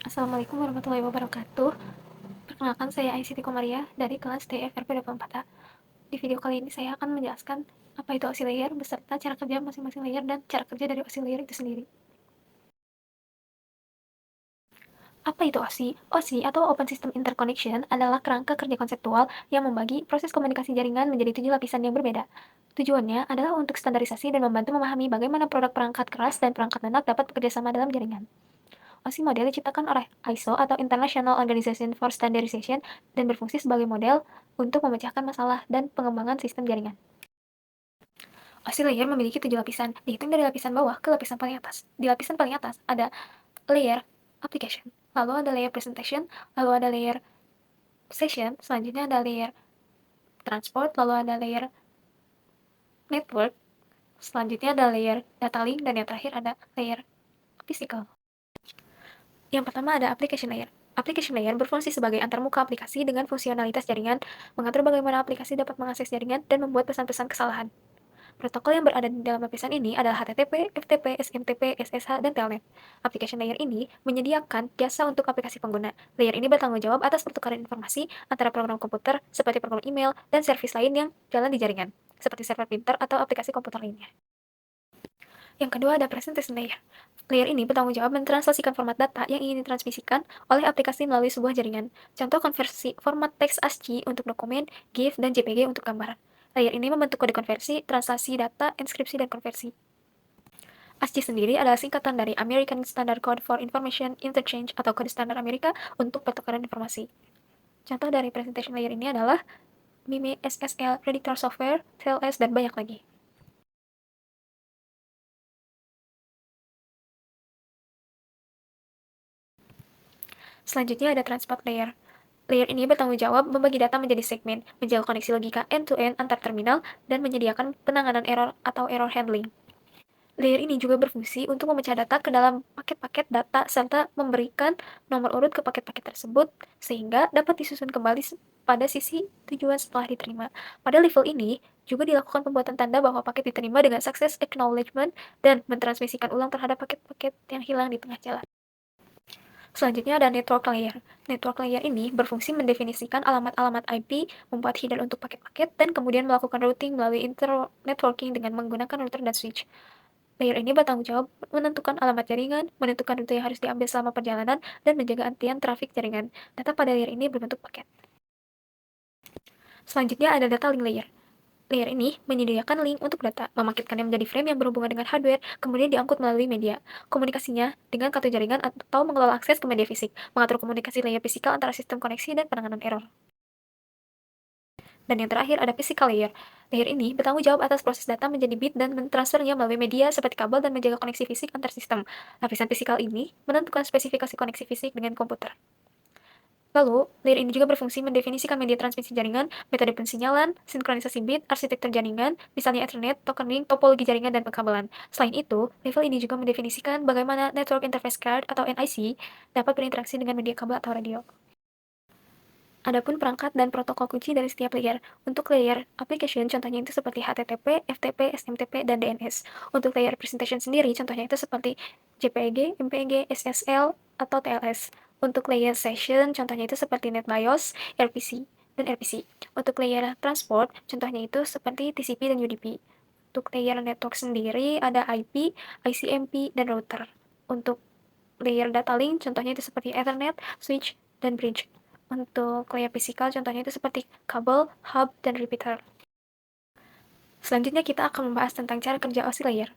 Assalamualaikum warahmatullahi wabarakatuh. Perkenalkan, saya Aisyiti Komaria dari kelas TFRP 24A. Di video kali ini saya akan menjelaskan apa itu OSI layer beserta cara kerja masing-masing layer dan cara kerja dari OSI layer itu sendiri. Apa itu OSI? OSI atau Open System Interconnection adalah kerangka kerja konseptual yang membagi proses komunikasi jaringan menjadi 7 lapisan yang berbeda. Tujuannya adalah untuk standarisasi dan membantu memahami bagaimana produk perangkat keras dan perangkat lunak dapat bekerja sama dalam jaringan. OSI model diciptakan oleh ISO atau International Organization for Standardization dan berfungsi sebagai model untuk memecahkan masalah dan pengembangan sistem jaringan. OSI layer memiliki 7 lapisan, dihitung dari lapisan bawah ke lapisan paling atas. Di lapisan paling atas ada layer application, lalu ada layer presentation, lalu ada layer session, selanjutnya ada layer transport, lalu ada layer network, selanjutnya ada layer data link, dan yang terakhir ada layer physical. Yang pertama ada application layer. Application layer berfungsi sebagai antarmuka aplikasi dengan fungsionalitas jaringan, mengatur bagaimana aplikasi dapat mengakses jaringan, dan membuat pesan-pesan kesalahan. Protokol yang berada di dalam lapisan ini adalah HTTP, FTP, SMTP, SSH, dan Telnet. Application layer ini menyediakan jasa untuk aplikasi pengguna. Layer ini bertanggung jawab atas pertukaran informasi antara program komputer, seperti program email, dan servis lain yang jalan di jaringan, seperti server printer atau aplikasi komputer lainnya. Yang kedua ada presentation layer. Layer ini bertanggung jawab mentranslasikan format data yang ingin ditransmisikan oleh aplikasi melalui sebuah jaringan. Contoh konversi format teks ASCII untuk dokumen, GIF, dan JPG untuk gambar. Layer ini membentuk kode konversi, translasi data, inskripsi, dan konversi. ASCII sendiri adalah singkatan dari American Standard Code for Information Interchange atau kode standar Amerika untuk pertukaran informasi. Contoh dari presentation layer ini adalah MIME, SSL, Predictor Software, TLS, dan banyak lagi. Selanjutnya ada transport layer. Layer ini bertanggung jawab membagi data menjadi segmen, menjaga koneksi logika end-to-end antar terminal, dan menyediakan penanganan error atau error handling. Layer ini juga berfungsi untuk memecah data ke dalam paket-paket data serta memberikan nomor urut ke paket-paket tersebut sehingga dapat disusun kembali pada sisi tujuan setelah diterima. Pada level ini juga dilakukan pembuatan tanda bahwa paket diterima dengan success acknowledgement dan mentransmisikan ulang terhadap paket-paket yang hilang di tengah jalan. Selanjutnya ada network layer. Network layer ini berfungsi mendefinisikan alamat-alamat IP, membuat header untuk paket-paket, dan kemudian melakukan routing melalui networking dengan menggunakan router dan switch. Layer ini bertanggung jawab menentukan alamat jaringan, menentukan rute yang harus diambil selama perjalanan, dan menjaga antrian trafik jaringan. Data pada layer ini berbentuk paket. Selanjutnya ada data link layer. Layer ini menyediakan link untuk data, memaketkannya menjadi frame yang berhubungan dengan hardware, kemudian diangkut melalui media. Komunikasinya dengan kartu jaringan atau mengelola akses ke media fisik, mengatur komunikasi layer fisikal antara sistem koneksi dan penanganan error. Dan yang terakhir ada physical layer. Layer ini bertanggung jawab atas proses data menjadi bit dan mentransfernya melalui media seperti kabel dan menjaga koneksi fisik antar sistem. Lapisan fisikal ini menentukan spesifikasi koneksi fisik dengan komputer. Lalu, layer ini juga berfungsi mendefinisikan media transmisi jaringan, metode pensinyalan, sinkronisasi bit, arsitektur jaringan, misalnya Ethernet, tokening, topologi jaringan, dan pengkabelan. Selain itu, level ini juga mendefinisikan bagaimana Network Interface Card atau NIC dapat berinteraksi dengan media kabel atau radio. Adapun perangkat dan protokol kunci dari setiap layer. Untuk layer application, contohnya itu seperti HTTP, FTP, SMTP, dan DNS. Untuk layer presentation sendiri, contohnya itu seperti JPEG, MPEG, SSL, atau TLS. Untuk layer session, contohnya itu seperti NetBIOS, RPC, dan RPC. Untuk layer transport, contohnya itu seperti TCP dan UDP. Untuk layer network sendiri, ada IP, ICMP, dan router. Untuk layer data link, contohnya itu seperti Ethernet, switch, dan bridge. Untuk layer fisikal, contohnya itu seperti kabel, hub, dan repeater. Selanjutnya kita akan membahas tentang cara kerja OSI layer.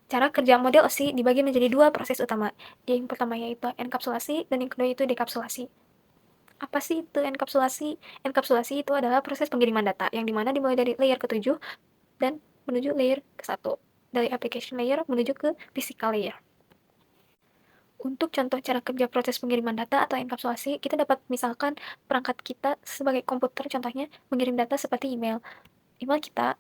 Cara kerja model OSI dibagi menjadi dua proses utama. Yang pertama yaitu enkapsulasi, dan yang kedua itu dekapsulasi. Apa sih itu enkapsulasi? Enkapsulasi itu adalah proses pengiriman data, yang dimana dimulai dari layer ke-7 dan menuju layer ke-1. Dari application layer menuju ke physical layer. Untuk contoh cara kerja proses pengiriman data atau enkapsulasi, kita dapat misalkan perangkat kita sebagai komputer, contohnya mengirim data seperti email. Email kita,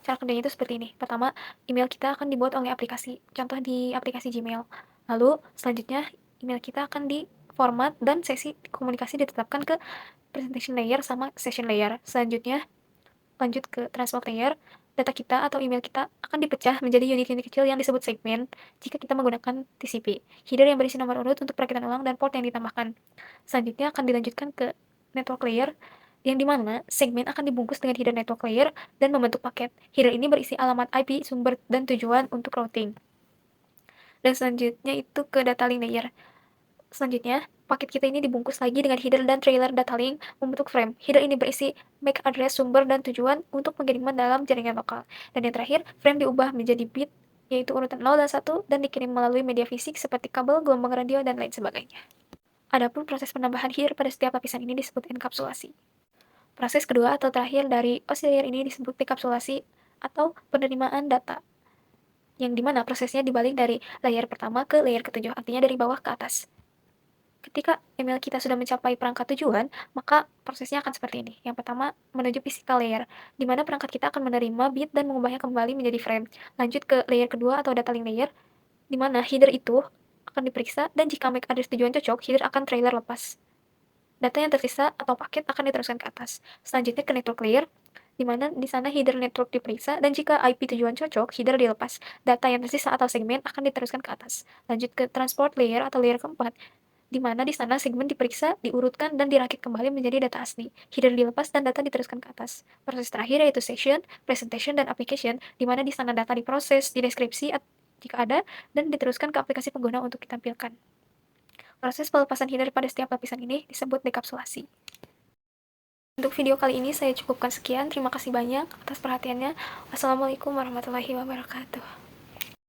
cara kerjanya itu seperti ini. Pertama, email kita akan dibuat oleh aplikasi, contoh di aplikasi Gmail. Lalu, selanjutnya email kita akan diformat dan sesi komunikasi ditetapkan ke presentation layer sama session layer. Selanjutnya, lanjut ke transport layer. data kita atau email kita akan dipecah menjadi unit-unit kecil yang disebut segmen jika kita menggunakan TCP. Header yang berisi nomor urut untuk perakitan ulang dan port yang ditambahkan. Selanjutnya akan dilanjutkan ke network layer, yang dimana segmen akan dibungkus dengan header network layer dan membentuk paket. Header ini berisi alamat IP, sumber, dan tujuan untuk routing. Dan selanjutnya itu ke data link layer. Selanjutnya, paket kita ini dibungkus lagi dengan header dan trailer data link membentuk frame. Header ini berisi MAC address, sumber, dan tujuan untuk pengiriman dalam jaringan lokal. Dan yang terakhir, frame diubah menjadi bit, yaitu urutan 0 dan 1, dan dikirim melalui media fisik seperti kabel, gelombang radio, dan lain sebagainya. Adapun proses penambahan header pada setiap lapisan ini disebut enkapsulasi. Proses kedua atau terakhir dari OSI layer ini disebut dekapsulasi atau penerimaan data, yang dimana prosesnya dibalik dari layer pertama ke layer ketujuh, artinya dari bawah ke atas. Ketika email kita sudah mencapai perangkat tujuan, maka prosesnya akan seperti ini. Yang pertama, menuju physical layer, di mana perangkat kita akan menerima bit dan mengubahnya kembali menjadi frame. Lanjut ke layer kedua atau data link layer, di mana header itu akan diperiksa, dan jika MAC address tujuan cocok, header akan trailer lepas. Data yang tersisa atau paket akan diteruskan ke atas. Selanjutnya ke network layer, di mana di sana header network diperiksa, dan jika IP tujuan cocok, header dilepas. Data yang tersisa atau segmen akan diteruskan ke atas. Lanjut ke transport layer atau layer keempat, di mana di sana segmen diperiksa, diurutkan, dan dirakit kembali menjadi data asli. Header dilepas dan data diteruskan ke atas. Proses terakhir yaitu session, presentation, dan application, di mana di sana data diproses, dideskripsi jika ada, dan diteruskan ke aplikasi pengguna untuk ditampilkan. Proses pelepasan header pada setiap lapisan ini disebut dekapsulasi. Untuk video kali ini saya cukupkan sekian. Terima kasih banyak atas perhatiannya. Wassalamualaikum warahmatullahi wabarakatuh.